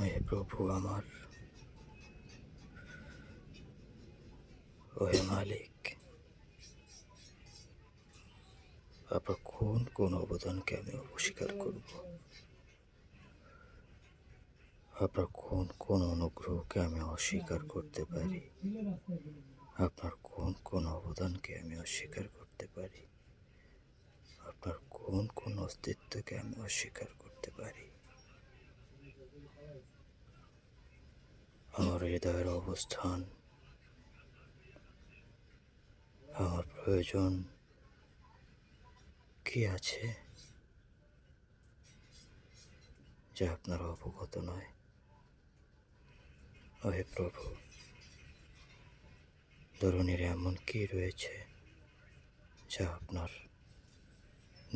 হে প্রভু আমার, ও হে মালিক, আপনার কোন কোন অবদানকে আমি অস্বীকার করব? আপনার কোন কোন অনুগ্রহকে আমি অস্বীকার করতে পারি? আপনার কোন কোন অবদানকে আমি অস্বীকার করতে পারি? আপনার কোন কোন অস্তিত্বকে আমি অস্বীকার করতে পারি? আমার হৃদয়ের অবস্থান, আমার প্রয়োজন কি আছে যা আপনার অবগত নয়? ও হে প্রভু, ধরনের এমন কি রয়েছে যা আপনার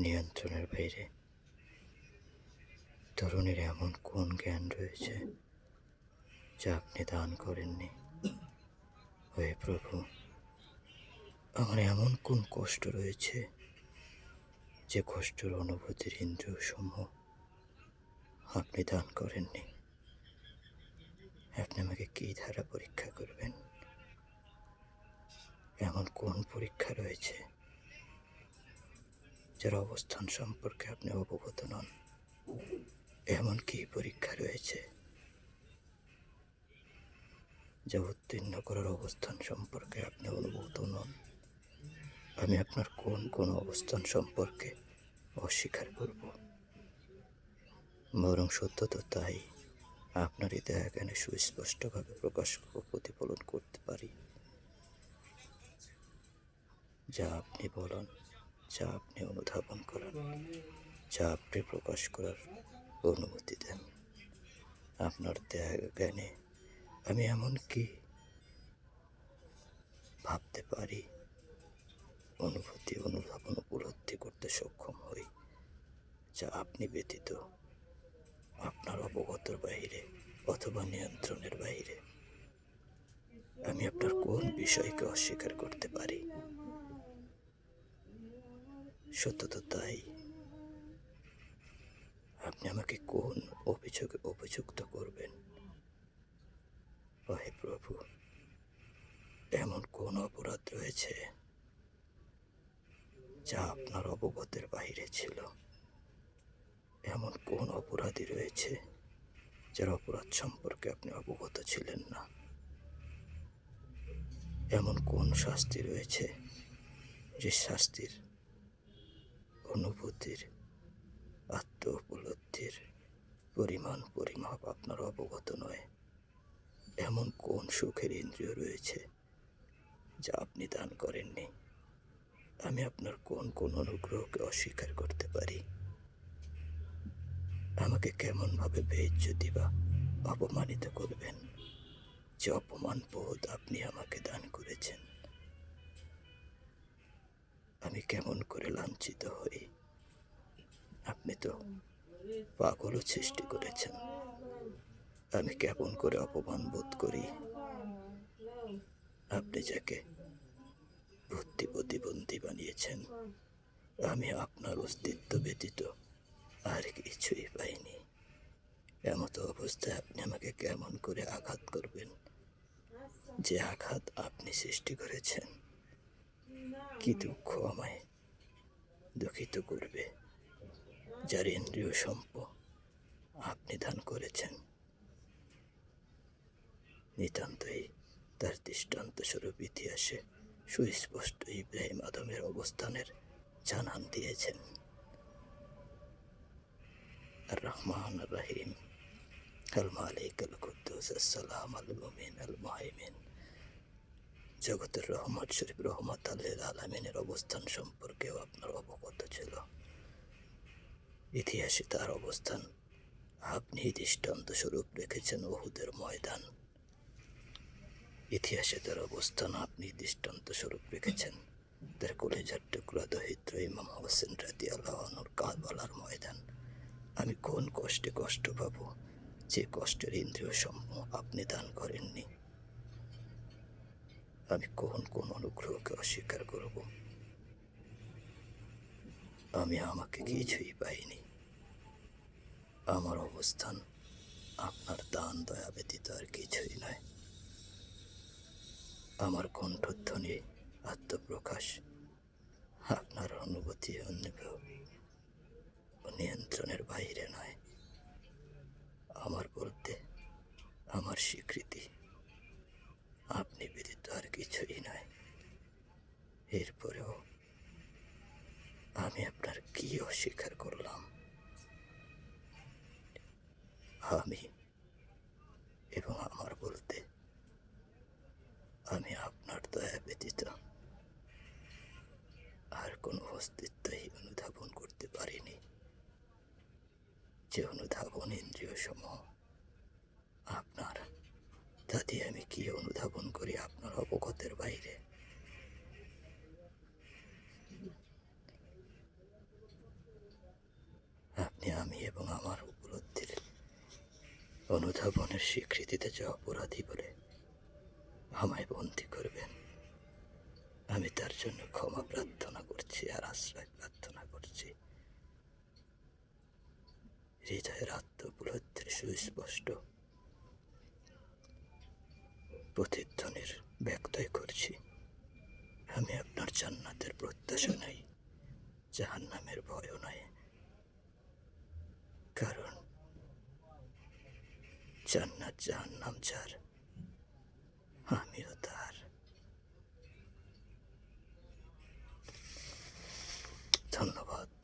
নিয়ন্ত্রণের বাইরে? ধরনের এমন কোন জ্ঞান রয়েছে যা আপনি দান করেননি? হে প্রভু, আমার এমন কোন কষ্ট রয়েছে যে কষ্টের অনুভূতির ইন্দ্রিয় সমূহ আপনি দান করেননি? আপনি আমাকে কি দ্বারা পরীক্ষা করবেন? এমন কোন পরীক্ষা রয়েছে যার অবস্থান সম্পর্কে আপনি অবগত নন? এমন কি পরীক্ষা রয়েছে যা উত্তীর্ণ করার অবস্থান সম্পর্কে আপনি অবগত নন? আমি আপনার কোন কোন অবস্থান সম্পর্কে অস্বীকার করব? বরং সত্য তো তাই, আপনার হৃদয় জ্ঞানে সুস্পষ্টভাবে প্রকাশ ও প্রতিফলন করতে পারি। যা আপনি বলেন, যা আপনি অনুধাবন করেন, যা আপনি প্রকাশ করার অনুমতি দেন, আপনার দেয়া জ্ঞানে আমি এমন কি ভাবতে পারি, অনুভূতি, অনুধাবন, উপলব্ধি করতে সক্ষম হই যা আপনি ব্যতীত, আপনার অবগতর বাহিরে অথবা নিয়ন্ত্রণের বাহিরে? আমি আপনার কোন বিষয়কে অস্বীকার করতে পারি? সত্য তো তাই, আপনি আমাকে কোন অভিযোগে অভিযুক্ত করবেন? হে প্রভু, এমন কোন অপরাধ রয়েছে যা আপনার অবগতের বাহিরে ছিল? এমন কোন অপরাধী রয়েছে যার অপরাধ সম্পর্কে আপনি অবগত ছিলেন না? এমন কোন শাস্তি রয়েছে যে শাস্তির অনুভূতির, আত্ম উপলব্ধির পরিমাণ পরিমাপ আপনার অবগত নয়? এমন কোন সুখের ইন্দ্রিয় রয়েছে যা আপনি দান করেননি? আমি আপনার কোন কোন অনুগ্রহকে অস্বীকার করতে পারি? আমাকে কেমনভাবে বেইজ্জতি বা অপমানিত করবেন যে অপমান বোধ আপনি আমাকে দান করেছেন? আমি কেমন করে লাঞ্ছিত হই? আপনি তো পাগলও সৃষ্টি করেছেন। আমি কেমন করে অপমান বোধ করি? আপনি যাকে বুদ্ধি প্রতিবন্ধী বানিয়েছেন, আমি আপনার অস্তিত্ব ব্যতীত আর কিছুই পাইনি। এমতো অবস্থায় আপনি আমাকে কেমন করে আঘাত করবেন যে আঘাত আপনি সৃষ্টি করেছেন? কি দুঃখ আমায় দুঃখিত করবে যার ইন্দ্রিয় সম্পদ আপনি দান করেছেন? নিতান্তই তার দৃষ্টান্ত স্বরূপ ইতিহাসে সুস্পষ্ট ইব্রাহিম আদমের অবস্থানের জানান দিয়েছেন। আর রহমান আর রহিম, আল মালিক আল কুদ্দুস আসসালাম আল মুমিন আল মুহাইমিন, জগতের রহমত শরীফ রহমত আল্লিল আলামিনের অবস্থান সম্পর্কেও আপনার অবগত ছিল। ইতিহাসে তার অবস্থান আপনি দৃষ্টান্ত স্বরূপ রেখেছেন উহুদের ময়দান। ইতিহাসে তার অবস্থান আপনি দৃষ্টান্ত স্বরূপ রেখেছেন তার কলেজার টুকরা দহিত্র ইমাম হোসেন রাদিয়াল্লাহু আনহুর কারবালার ময়দান। আমি কোন কষ্টে কষ্ট পাবো যে কষ্টের ইন্দ্রিয় সমূহ আপনি দান করেননি? আমি কোন কোন অনুগ্রহকে অস্বীকার করব? আমি আমাকে কিছুই পাইনি। আমার অবস্থান আপনার দান দয়া ব্যতীত আর কিছুই নয়। আমার কণ্ঠধ্বনি আত্মপ্রকাশ, আপনার অনুভূতি অনুভব ও নিয়ন্ত্রণের বাইরে নয়। আমার বলতে আমার স্বীকৃতি, আপনি ব্যতীত আর কিছুই নয়। এরপরেও আমি আপনার কি অস্বীকার করলাম? আমি এবং আমার বলতে আমি আপনার দয়া ব্যতীত আর কোনো অস্তিত্বই অনুধাবন করতে পারিনি। যে অনুধাবন ইন্দ্রিয় সমূহ আপনার, তা দিয়ে আমি কি অনুধাবন করি আপনার অবগতের বাইরে? আপনি আমি এবং আমার উপলব্ধির অনুধাবনের স্বীকৃতিতে যে অপরাধী বলে আমায় বন্দী করবেন, আমি তার জন্য ক্ষমা প্রার্থনা করছি আর আশ্রয় প্রার্থনা করছি। হৃদয়ের আত্মোপলব্ধির সুস্পষ্ট প্রতিধ্বনির ব্যক্তই করছি। আমি আপনার জান্নাতের প্রত্যাশা নাই, জাহান্নামের ভয়ও নাই। কারণ জান্নাত জাহান্নাম যার, আমিও তার। ধন্যবাদ।